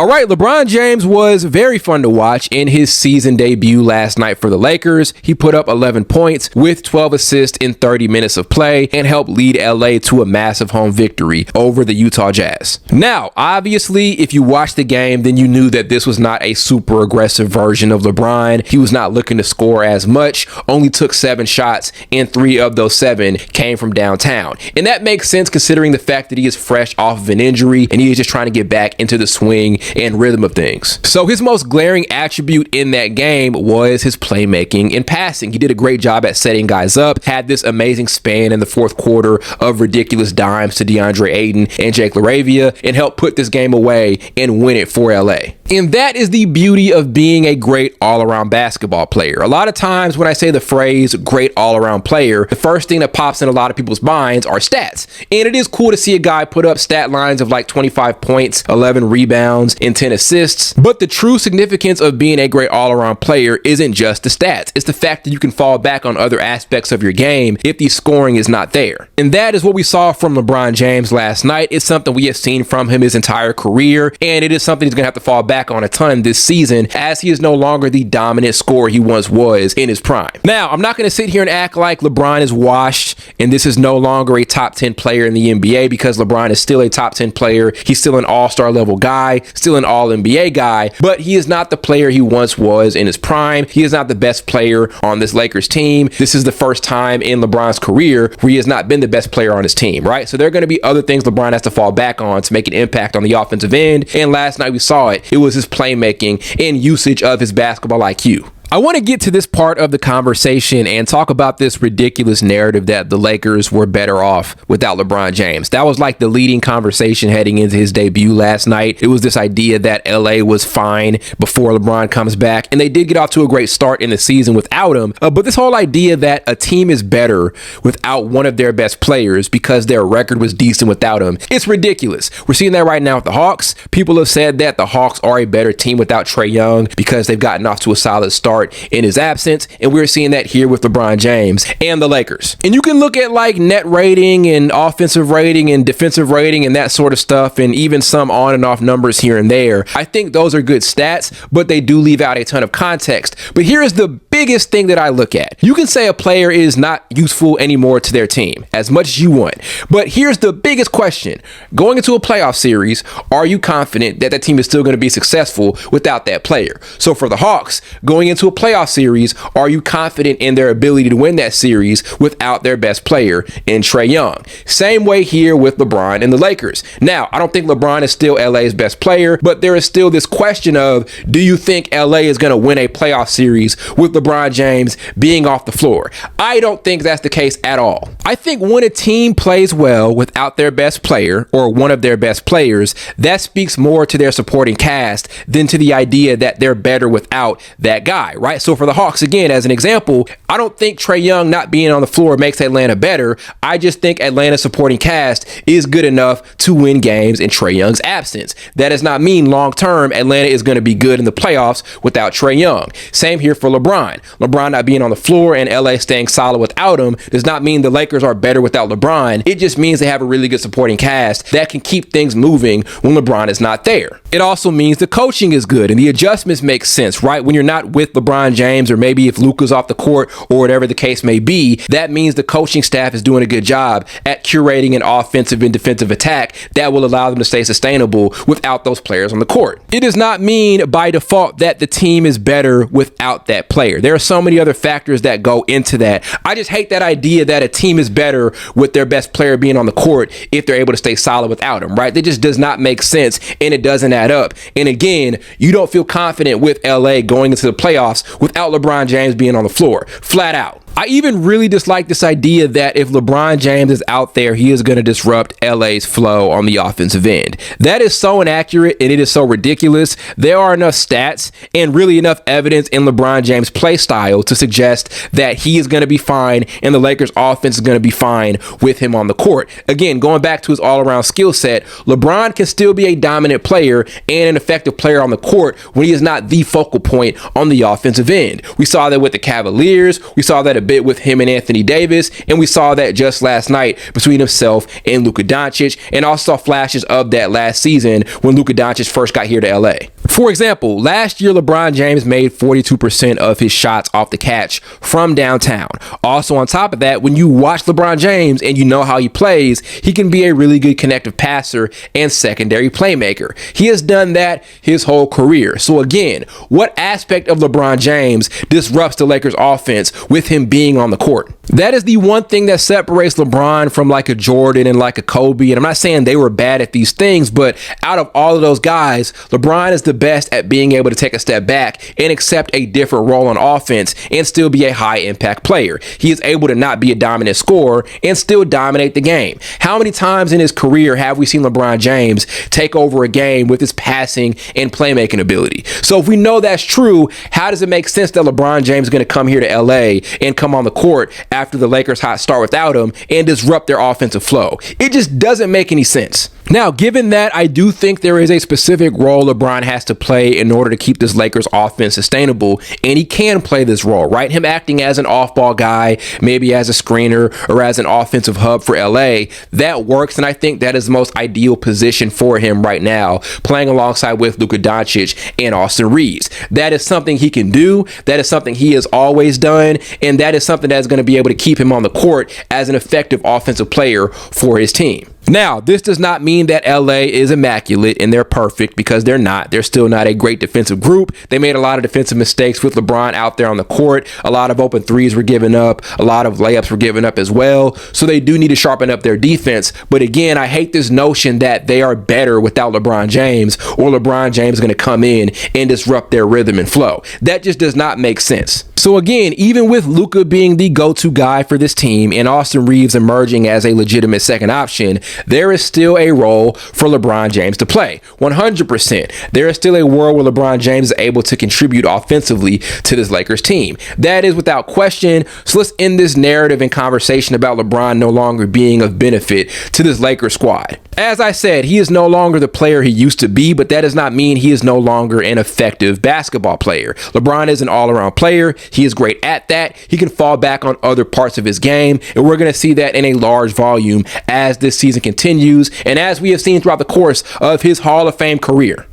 All right, LeBron James was very fun to watch in his season debut last night for the Lakers. He put up 11 points with 12 assists in 30 minutes of play and helped lead LA to a massive home victory over the Utah Jazz. Now, obviously, if you watched the game, then you knew that this was not a super aggressive version of LeBron. He was not looking to score as much, only took 7 shots, and 3 of those 7 came from downtown. And that makes sense considering the fact that he is fresh off of an injury and he is just trying to get back into the swing and rhythm of things. So his most glaring attribute in that game was his playmaking and passing. He did a great job at setting guys up, had this amazing span in the fourth quarter of ridiculous dimes to DeAndre Ayton and Jake LaRavia and helped put this game away and win it for LA. And that is the beauty of being a great all-around basketball player. A lot of times when I say the phrase great all-around player, the first thing that pops in a lot of people's minds are stats. And it is cool to see a guy put up stat lines of like 25 points, 11 rebounds, and 10 assists. But the true significance of being a great all-around player isn't just the stats. It's the fact that you can fall back on other aspects of your game if the scoring is not there. And that is what we saw from LeBron James last night. It's something we have seen from him his entire career, and it is something he's going to have to fall back on a ton this season as he is no longer the dominant scorer he once was in his prime. Now, I'm not going to sit here and act like LeBron is washed and this is no longer a top 10 player in the NBA because LeBron is still a top 10 player. He's still an all-star level guy, still an all-NBA guy, but he is not the player he once was in his prime. He is not the best player on this Lakers team. This is the first time in LeBron's career where he has not been the best player on his team, right? So there are going to be other things LeBron has to fall back on to make an impact on the offensive end. And last night we saw it. It was his playmaking and usage of his basketball IQ. I want to get to this part of the conversation and talk about this ridiculous narrative that the Lakers were better off without LeBron James. That was like the leading conversation heading into his debut last night. It was this idea that LA was fine before LeBron comes back, and they did get off to a great start in the season without him. But this whole idea that a team is better without one of their best players because their record was decent without him, it's ridiculous. We're seeing that right now with the Hawks. People have said that the Hawks are a better team without Trae Young because they've gotten off to a solid start in his absence, and we're seeing that here with LeBron James and the Lakers. And you can look at like net rating and offensive rating and defensive rating and that sort of stuff, and even some on and off numbers here and there. I think those are good stats, but they do leave out a ton of context. But here is the biggest thing that I look at. You can say a player is not useful anymore to their team as much as you want, but here's the biggest question. Going into a playoff series, are you confident that that team is still going to be successful without that player? So for the Hawks, going into a playoff series, are you confident in their ability to win that series without their best player in Trae Young? Same way here with LeBron and the Lakers. Now, I don't think LeBron is still LA's best player, but there is still this question of, do you think LA is going to win a playoff series with LeBron James being off the floor? I don't think that's the case at all. I think when a team plays well without their best player or one of their best players, that speaks more to their supporting cast than to the idea that they're better without that guy, right? So for the Hawks, again, as an example, I don't think Trae Young not being on the floor makes Atlanta better. I just think Atlanta's supporting cast is good enough to win games in Trae Young's absence. That does not mean long-term Atlanta is going to be good in the playoffs without Trae Young. Same here for LeBron. LeBron not being on the floor and LA staying solid without him does not mean the Lakers are better without LeBron. It just means they have a really good supporting cast that can keep things moving when LeBron is not there. It also means the coaching is good and the adjustments make sense, right? When you're not with LeBron James, or maybe if Luka's off the court or whatever the case may be, that means the coaching staff is doing a good job at curating an offensive and defensive attack that will allow them to stay sustainable without those players on the court. It does not mean by default that the team is better without that player. There are so many other factors that go into that. I just hate that idea that a team is better with their best player being on the court if they're able to stay solid without him, right? That just does not make sense and it doesn't add up. And again, you don't feel confident with LA going into the playoffs without LeBron James being on the floor, flat out. I even really dislike this idea that if LeBron James is out there, he is going to disrupt LA's flow on the offensive end. That is so inaccurate and it is so ridiculous. There are enough stats and really enough evidence in LeBron James' play style to suggest that he is going to be fine and the Lakers offense is going to be fine with him on the court. Again, going back to his all-around skill set, LeBron can still be a dominant player and an effective player on the court when he is not the focal point on the offensive end. We saw that with the Cavaliers. We saw that a bit with him and Anthony Davis, and we saw that just last night between himself and Luka Doncic, and also saw flashes of that last season when Luka Doncic first got here to LA. For example, last year LeBron James made 42% of his shots off the catch from downtown. Also on top of that, when you watch LeBron James and you know how he plays, he can be a really good connective passer and secondary playmaker. He has done that his whole career. So again, what aspect of LeBron James disrupts the Lakers offense with him being on the court? That is the one thing that separates LeBron from like a Jordan and like a Kobe. And I'm not saying they were bad at these things, but out of all of those guys, LeBron is the best at being able to take a step back and accept a different role on offense and still be a high impact player. He is able to not be a dominant scorer and still dominate the game. How many times in his career have we seen LeBron James take over a game with his passing and playmaking ability? So if we know that's true, how does it make sense that LeBron James is going to come here to LA and come on the court after the Lakers' hot start without him and disrupt their offensive flow? It just doesn't make any sense. Now, given that, I do think there is a specific role LeBron has to play in order to keep this Lakers offense sustainable, and he can play this role, right? Him acting as an off-ball guy, maybe as a screener or as an offensive hub for LA, that works, and I think that is the most ideal position for him right now, playing alongside with Luka Doncic and Austin Reaves. That is something he can do, that is something he has always done, and that is something that's going to be able to keep him on the court as an effective offensive player for his team. Now, this does not mean that LA is immaculate and they're perfect, because they're not. They're still not a great defensive group. They made a lot of defensive mistakes with LeBron out there on the court. A lot of open threes were given up. A lot of layups were given up as well. So they do need to sharpen up their defense. But again, I hate this notion that they are better without LeBron James, or LeBron James is going to come in and disrupt their rhythm and flow. That just does not make sense. So again, even with Luka being the go-to guy for this team and Austin Reaves emerging as a legitimate second option, there is still a role for LeBron James to play. 100%. There is still a world where LeBron James is able to contribute offensively to this Lakers team. That is without question. So let's end this narrative and conversation about LeBron no longer being of benefit to this Lakers squad. As I said, he is no longer the player he used to be, but that does not mean he is no longer an effective basketball player. LeBron is an all-around player. He is great at that. He can fall back on other parts of his game, and we're going to see that in a large volume as this season continues and as we have seen throughout the course of his Hall of Fame career.